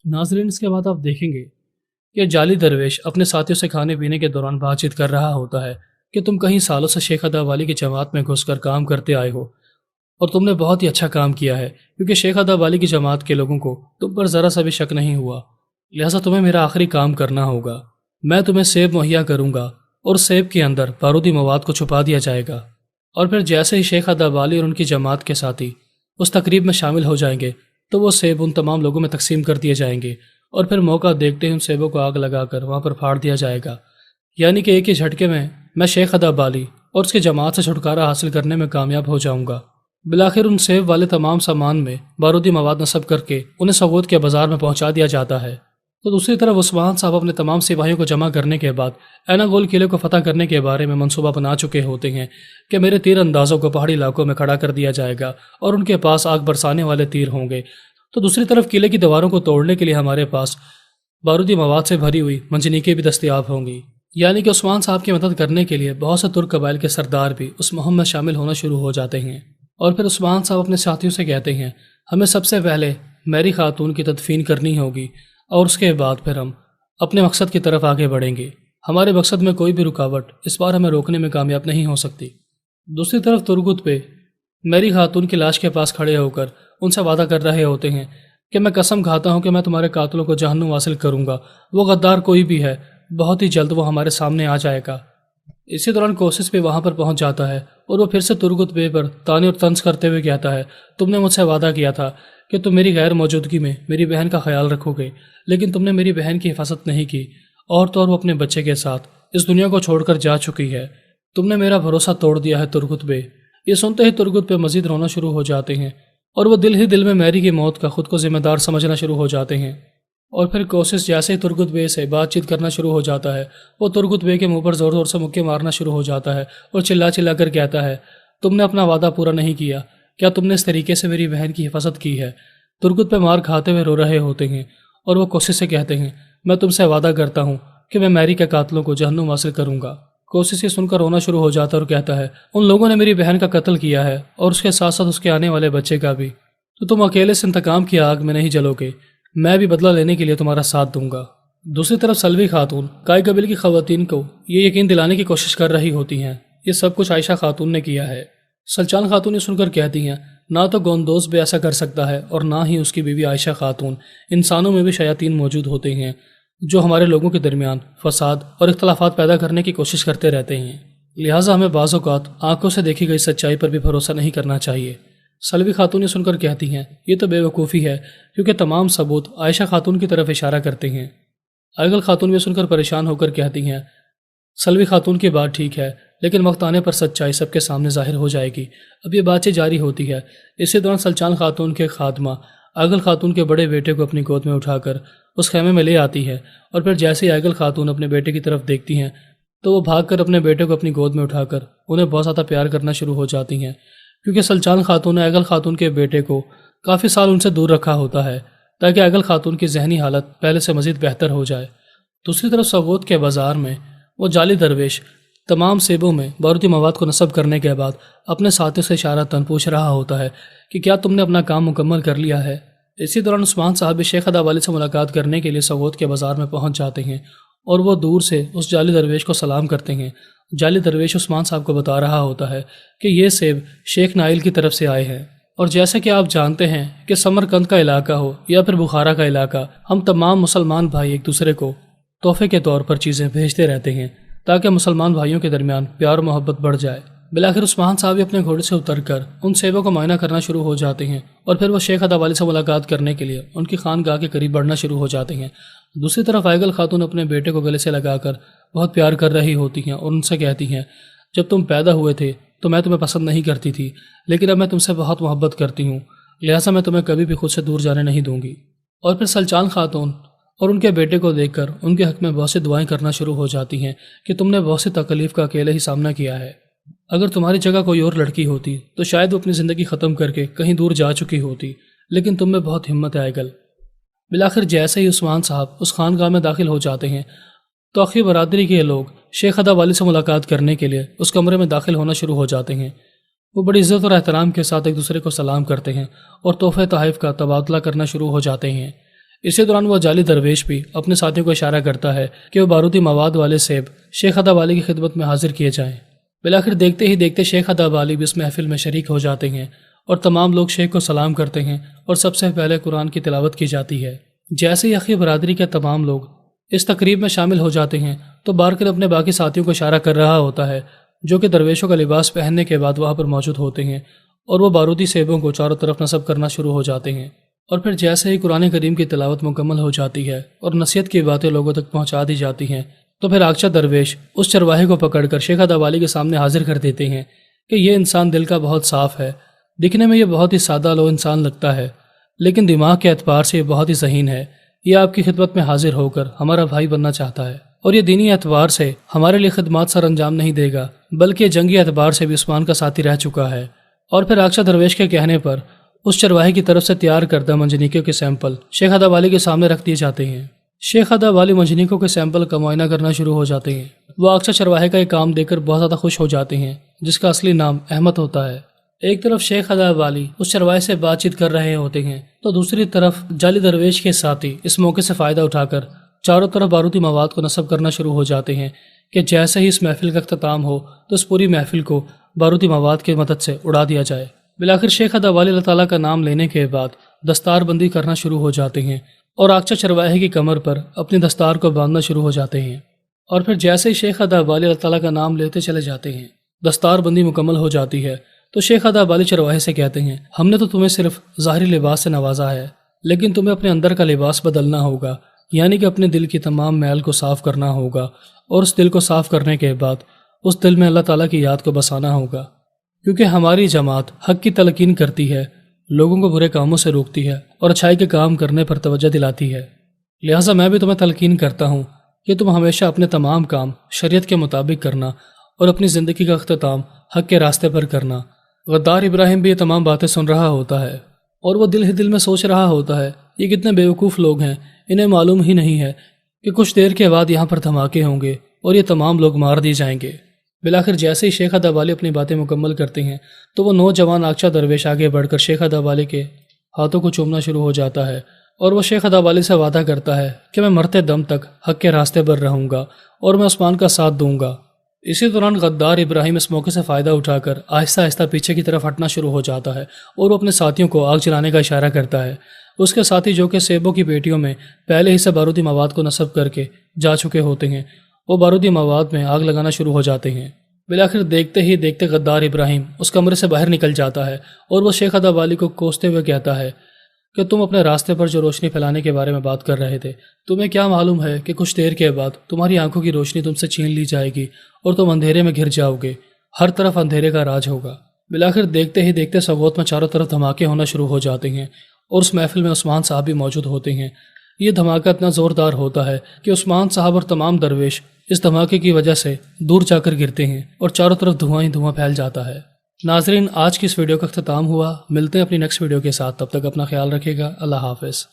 ناظرین، اس کے بعد آپ دیکھیں گے کہ جعلی درویش اپنے ساتھیوں سے کھانے پینے کے دوران بات چیت کر رہا ہوتا ہے کہ تم کہیں سالوں سے شیخ ادا والی کی جماعت میں گھس کر کام کرتے آئے ہو اور تم نے بہت ہی اچھا کام کیا ہے، کیونکہ شیخ ادا والی کی جماعت کے لوگوں کو تم پر ذرا سا بھی شک نہیں ہوا، لہٰذا تمہیں میرا آخری کام کرنا ہوگا۔ میں تمہیں سیب مہیا کروں گا اور سیب کے اندر بارودی مواد کو چھپا دیا جائے گا، اور پھر جیسے ہی شیخ ادا والی اور ان کی جماعت کے ساتھی اس تقریب میں شامل ہو جائیں گے تو وہ سیب ان تمام لوگوں میں تقسیم کر دیے جائیں گے، اور پھر موقع دیکھتے ہی ان سیبوں کو آگ لگا کر وہاں پر پھاڑ دیا جائے گا، یعنی کہ ایک ہی جھٹکے میں شیخ ادا بالی اور اس کی جماعت سے چھٹکارا حاصل کرنے میں کامیاب ہو جاؤں گا۔ بالآخر ان سیب والے تمام سامان میں بارودی مواد نصب کر کے انہیں سغوت کے بازار میں پہنچا دیا جاتا ہے۔ تو دوسری طرف عثمان صاحب اپنے تمام سپاہیوں کو جمع کرنے کے بعد اینا گول قلعے کو فتح کرنے کے بارے میں منصوبہ بنا چکے ہوتے ہیں کہ میرے تیر اندازوں کو پہاڑی علاقوں میں کھڑا کر دیا جائے گا اور ان کے پاس آگ برسانے والے تیر ہوں گے۔ تو دوسری طرف قلعے کی دیواروں کو توڑنے کے لیے ہمارے پاس بارودی مواد سے بھری ہوئی منجنیقیں بھی دستیاب ہوں گی، یعنی کہ عثمان صاحب کی مدد کرنے کے لیے بہت سے ترک قبائل کے سردار بھی اس مہم میں شامل ہونا شروع ہو جاتے ہیں۔ اور پھر عثمان صاحب اپنے ساتھیوں سے کہتے ہیں ہمیں سب سے پہلے میری خاتون کی تدفین کرنی ہوگی اور اس کے بعد پھر ہم اپنے مقصد کی طرف آگے بڑھیں گے۔ ہمارے مقصد میں کوئی بھی رکاوٹ اس بار ہمیں روکنے میں کامیاب نہیں ہو سکتی۔ دوسری طرف ترگت پہ میری خاتون کی لاش کے پاس کھڑے ہو کر ان سے وعدہ کر رہے ہوتے ہیں کہ میں قسم کھاتا ہوں کہ میں تمہارے قاتلوں کو جہنم حاصل کروں گا، وہ غدار کوئی بھی ہے، بہت ہی جلد وہ ہمارے سامنے آ جائے گا۔ اسی دوران کوشش بھی وہاں پر پہنچ جاتا ہے اور وہ پھر سے ترگت بے پر طعنے اور طنز کرتے ہوئے کہتا ہے تم نے مجھ سے وعدہ کیا تھا کہ تم میری غیر موجودگی میں میری بہن کا خیال رکھو گے، لیکن تم نے میری بہن کی حفاظت نہیں کی، اور تو اور وہ اپنے بچے کے ساتھ اس دنیا کو چھوڑ کر جا چکی ہے۔ تم نے میرا بھروسہ توڑ دیا ہے ترگت بے۔ یہ سنتے ہی ترگت پہ مزید رونا شروع ہو جاتے ہیں اور وہ دل ہی دل میں میری کی موت کا خود کو ذمہ دار سمجھنا شروع ہو جاتے ہیں۔ اور پھر کوشش جیسے ہی ترگت بے سے بات چیت کرنا شروع ہو جاتا ہے، وہ ترگت بے کے منہ پر زور زور سے مکے مارنا شروع ہو جاتا ہے اور چلا چلا کر کہتا ہے تم نے اپنا وعدہ پورا نہیں کیا، کیا تم نے اس طریقے سے میری بہن کی حفاظت کی ہے؟ ترگت پہ مار کھاتے ہوئے رو رہے ہوتے ہیں اور وہ کوشش سے کہتے ہیں میں تم سے وعدہ کرتا ہوں کہ میں میری کے قاتلوں کو جہنم حاصل کروں گا۔ کوشش یہ سن کر رونا شروع ہو جاتا ہے اور کہتا ہے ان لوگوں نے میری بہن کا قتل کیا ہے اور اس کے ساتھ ساتھ اس کے آنے والے بچے کا بھی، تو تم اکیلے سے انتقام کی آگ میں نہیں جلو گے، میں بھی بدلہ لینے کے لیے تمہارا ساتھ دوں گا۔ دوسری طرف سلوی خاتون کائی قبیل کی خواتین کو یہ یقین دلانے کی کوشش کر رہی ہوتی ہیں یہ سب کچھ عائشہ خاتون نے کیا ہے۔ سلچان خاتون یہ سن کر کہتی ہیں نہ تو گوندوز بھی ایسا کر سکتا ہے اور نہ ہی اس کی بیوی عائشہ خاتون، انسانوں میں بھی شیاطین موجود ہوتے ہیں جو ہمارے لوگوں کے درمیان فساد اور اختلافات پیدا کرنے کی کوشش کرتے رہتے ہیں، لہٰذا ہمیں بعض اوقات آنکھوں سے دیکھی گئی سچائی پر بھی بھروسہ نہیں کرنا چاہیے۔ سلوی خاتون یہ سن کر کہتی ہیں یہ تو بے وقوفی ہے کیونکہ تمام ثبوت عائشہ خاتون کی طرف اشارہ کرتے ہیں۔ ایگل خاتون یہ سن کر پریشان ہو کر کہتی ہیں سلوی خاتون کی بات ٹھیک ہے لیکن وقت آنے پر سچائی سب کے سامنے ظاہر ہو جائے گی۔ اب یہ بات چیت جاری ہوتی ہے، اسی دوران سلچان خاتون کے خادمہ ایگل خاتون کے بڑے بیٹے کو اپنی گود میں اٹھا کر اس خیمے میں لے آتی ہے، اور پھر جیسے ہی ایگل خاتون اپنے بیٹے کی طرف دیکھتی ہیں تو وہ بھاگ کر اپنے بیٹے کو اپنی گود میں اٹھا کر انہیں بہت زیادہ پیار کرنا شروع ہو جاتی ہیں، کیونکہ سلچان خاتون نے ایگل خاتون کے بیٹے کو کافی سال ان سے دور رکھا ہوتا ہے تاکہ ایگل خاتون کی ذہنی حالت پہلے سے مزید بہتر ہو جائے۔ دوسری طرف سغوت کے بازار میں وہ جعلی درویش تمام سیبوں میں بارودی مواد کو نصب کرنے کے بعد اپنے ساتھیوں سے اشارتاً پوچھ رہا ہوتا ہے کہ کیا تم نے اپنا کام مکمل کر لیا ہے؟ اسی دوران عثمان صاحب شیخ ادا والی سے ملاقات کرنے کے لیے سغوت کے بازار میں پہنچ جاتے ہیں اور وہ دور سے اس جعلی درویش کو سلام کرتے ہیں۔ جعلی درویش عثمان صاحب کو بتا رہا ہوتا ہے کہ یہ سیب شیخ نائل کی طرف سے آئے ہیں، اور جیسے کہ آپ جانتے ہیں کہ سمرقند کا علاقہ ہو یا پھر بخارا کا علاقہ، ہم تمام مسلمان بھائی ایک دوسرے کو تحفے کے طور پر چیزیں بھیجتے رہتے ہیں تاکہ مسلمان بھائیوں کے درمیان پیار و محبت بڑھ جائے۔ بالآخر عثمان صاحب اپنے گھوڑے سے اتر کر ان سیبوں کو معائنہ کرنا شروع ہو جاتے ہیں اور پھر وہ شیخ ادا والی سے ملاقات کرنے کے لیے ان کی خانگاہ کے قریب بڑھنا شروع ہو جاتے ہیں۔ دوسری طرف ایگل خاتون اپنے بیٹے کو گلے سے لگا کر بہت پیار کر رہی ہوتی ہیں اور ان سے کہتی ہیں جب تم پیدا ہوئے تھے تو میں تمہیں پسند نہیں کرتی تھی، لیکن اب میں تم سے بہت محبت کرتی ہوں، لہٰذا میں تمہیں کبھی بھی خود سے دور جانے نہیں دوں گی۔ اور پھر سلچان خاتون اور ان کے بیٹے کو دیکھ کر ان کے حق میں بہت سی دعائیں کرنا شروع ہو جاتی ہیں کہ تم نے بہت سی تکلیف کا اکیلے ہی سامنا کیا ہے، اگر تمہاری جگہ کوئی اور لڑکی ہوتی تو شاید وہ اپنی زندگی ختم کر کے کہیں دور جا چکی ہوتی، لیکن تم میں بہت ہمت ہے ایگل۔ بالآخر جیسے ہی عثمان صاحب اس خانگاہ میں داخل ہو جاتے ہیں تو اخی برادری کے لوگ شیخ ادا والی سے ملاقات کرنے کے لیے اس کمرے میں داخل ہونا شروع ہو جاتے ہیں۔ وہ بڑی عزت اور احترام کے ساتھ ایک دوسرے کو سلام کرتے ہیں اور تحفے تحائف کا تبادلہ کرنا شروع ہو جاتے ہیں۔ اسی دوران وہ جعلی درویش بھی اپنے ساتھیوں کو اشارہ کرتا ہے کہ وہ بارودی مواد والے سیب شیخ ادا والی کی خدمت میں حاضر کیے جائیں۔ بالآخر دیکھتے ہی دیکھتے شیخ ادا والی بھی اس محفل میں شریک ہو جاتے ہیں اور تمام لوگ شیخ کو سلام کرتے ہیں اور سب سے پہلے قرآن کی تلاوت کی جاتی ہے۔ جیسے ہی اخی برادری کے تمام لوگ اس تقریب میں شامل ہو جاتے ہیں تو بارکر اپنے باقی ساتھیوں کو اشارہ کر رہا ہوتا ہے جو کہ درویشوں کا لباس پہننے کے بعد وہاں پر موجود ہوتے ہیں، اور وہ بارودی سیبوں کو چاروں طرف نصب کرنا شروع ہو جاتے ہیں۔ اور پھر جیسے ہی قرآن کریم کی تلاوت مکمل ہو جاتی ہے اور نصیحت کی باتیں لوگوں تک پہنچا دی جاتی ہیں تو پھر آگچہ درویش اس چرواہے کو پکڑ کر شیخ ادا والی کے سامنے حاضر کر دیتے ہیں کہ یہ انسان دل کا بہت صاف ہے، دکھنے میں یہ بہت ہی سادہ لو انسان لگتا ہے، لیکن دماغ کے اعتبار سے یہ بہت ہی ذہین ہے۔ یہ آپ کی خدمت میں حاضر ہو کر ہمارا بھائی بننا چاہتا ہے، اور یہ دینی اعتبار سے ہمارے لیے خدمات سر انجام نہیں دے گا، بلکہ جنگی اعتبار سے بھی عثمان کا ساتھی رہ چکا ہے۔ اور پھر آگچہ درویش کے کہنے پر اس چرواہے کی طرف سے تیار کردہ منجنیکوں کے سیمپل شیخ ادا والی کے سامنے رکھ دیے جاتے ہیں۔ شیخ ادا والی منجنیکوں کے سیمپل کا معائنہ کرنا شروع ہو جاتے ہیں۔ وہ آگچہ چرواہے کا یہ کام دیکھ کر بہت زیادہ خوش ہو جاتے ہیں، جس کا اصلی نام احمد ہوتا ہے۔ ایک طرف شیخ ادا والی اس چرواہے سے بات چیت کر رہے ہوتے ہیں تو دوسری طرف جعلی درویش کے ساتھی اس موقع سے فائدہ اٹھا کر چاروں طرف بارودی مواد کو نصب کرنا شروع ہو جاتے ہیں کہ جیسے ہی اس محفل کا اختتام ہو تو اس پوری محفل کو بارودی مواد کی مدد سے اڑا دیا جائے۔ بالآخر شیخ ادا والی اللہ تعالیٰ کا نام لینے کے بعد دستار بندی کرنا شروع ہو جاتے ہیں اور آگچہ چرواہے کی کمر پر اپنی دستار کو باندھنا شروع ہو جاتے ہیں۔ اور پھر جیسے ہی شیخ ادا والی اللہ تعالیٰ کا نام لیتے چلے جاتے ہیں، دستار بندی مکمل ہو جاتی ہے تو شیخ ادا والی چرواہے سے کہتے ہیں، ہم نے تو تمہیں صرف ظاہری لباس سے نوازا ہے، لیکن تمہیں اپنے اندر کا لباس بدلنا ہوگا، یعنی کہ اپنے دل کی تمام میل کو صاف کرنا ہوگا، اور اس دل کو صاف کرنے کے بعد اس دل میں اللہ تعالیٰ کی یاد کو بسانا ہوگا، کیونکہ ہماری جماعت حق کی تلقین کرتی ہے، لوگوں کو برے کاموں سے روکتی ہے اور اچھائی کے کام کرنے پر توجہ دلاتی ہے۔ لہٰذا میں بھی تمہیں تلقین کرتا ہوں کہ تم ہمیشہ اپنے تمام کام شریعت کے مطابق کرنا اور اپنی زندگی کا اختتام حق کے راستے پر کرنا۔ غدار ابراہیم بھی یہ تمام باتیں سن رہا ہوتا ہے اور وہ دل ہی دل میں سوچ رہا ہوتا ہے یہ کتنے بیوقوف لوگ ہیں، انہیں معلوم ہی نہیں ہے کہ کچھ دیر کے بعد یہاں پر دھماکے ہوں گے اور یہ تمام لوگ مار دیے جائیں گے۔ بالآخر جیسے ہی شیخ ادا والی اپنی باتیں مکمل کرتے ہیں تو وہ نوجوان آگچہ درویش آگے بڑھ کر شیخ ادا والی کے ہاتھوں کو چومنا شروع ہو جاتا ہے اور وہ شیخ ادا والی سے وعدہ کرتا ہے کہ میں مرتے دم تک حق کے راستے پر رہوں گا اور میں عثمان کا ساتھ دوں گا۔ اسی دوران غدار ابراہیم اس موقع سے فائدہ اٹھا کر آہستہ آہستہ پیچھے کی طرف ہٹنا شروع ہو جاتا ہے اور وہ اپنے ساتھیوں کو آگ جلانے کا اشارہ کرتا ہے۔ اس کے ساتھی جو کہ سیبوں کی پیٹیوں میں پہلے ہی سے بارودی مواد کو نصب کر کے جا چکے ہوتے ہیں، وہ بارودی مواد میں آگ لگانا شروع ہو جاتے ہیں۔ بالآخر دیکھتے ہی دیکھتے غدار ابراہیم اس کمرے سے باہر نکل جاتا ہے اور وہ شیخ ادا والی کو کوستے ہوئے کہتا ہے کہ تم اپنے راستے پر جو روشنی پھیلانے کے بارے میں بات کر رہے تھے، تمہیں کیا معلوم ہے کہ کچھ دیر کے بعد تمہاری آنکھوں کی روشنی تم سے چھین لی جائے گی اور تم اندھیرے میں گھر جاؤ گے، ہر طرف اندھیرے کا راج ہوگا۔ بالآخر دیکھتے ہی دیکھتے سوگوت میں چاروں طرف دھماکے ہونا شروع ہو جاتے ہیں اور اس محفل میں عثمان صاحب بھی موجود ہوتے ہیں۔ یہ دھماکہ اتنا زوردار ہوتا ہے کہ عثمان صاحب اور تمام درویش اس دھماکے کی وجہ سے دور جا کر گرتے ہیں اور چاروں طرف دھواں ہی دھواں پھیل جاتا ہے۔ ناظرین، آج کی اس ویڈیو کا اختتام ہوا، ملتے ہیں اپنی نیکسٹ ویڈیو کے ساتھ، تب تک اپنا خیال رکھیے گا، اللہ حافظ۔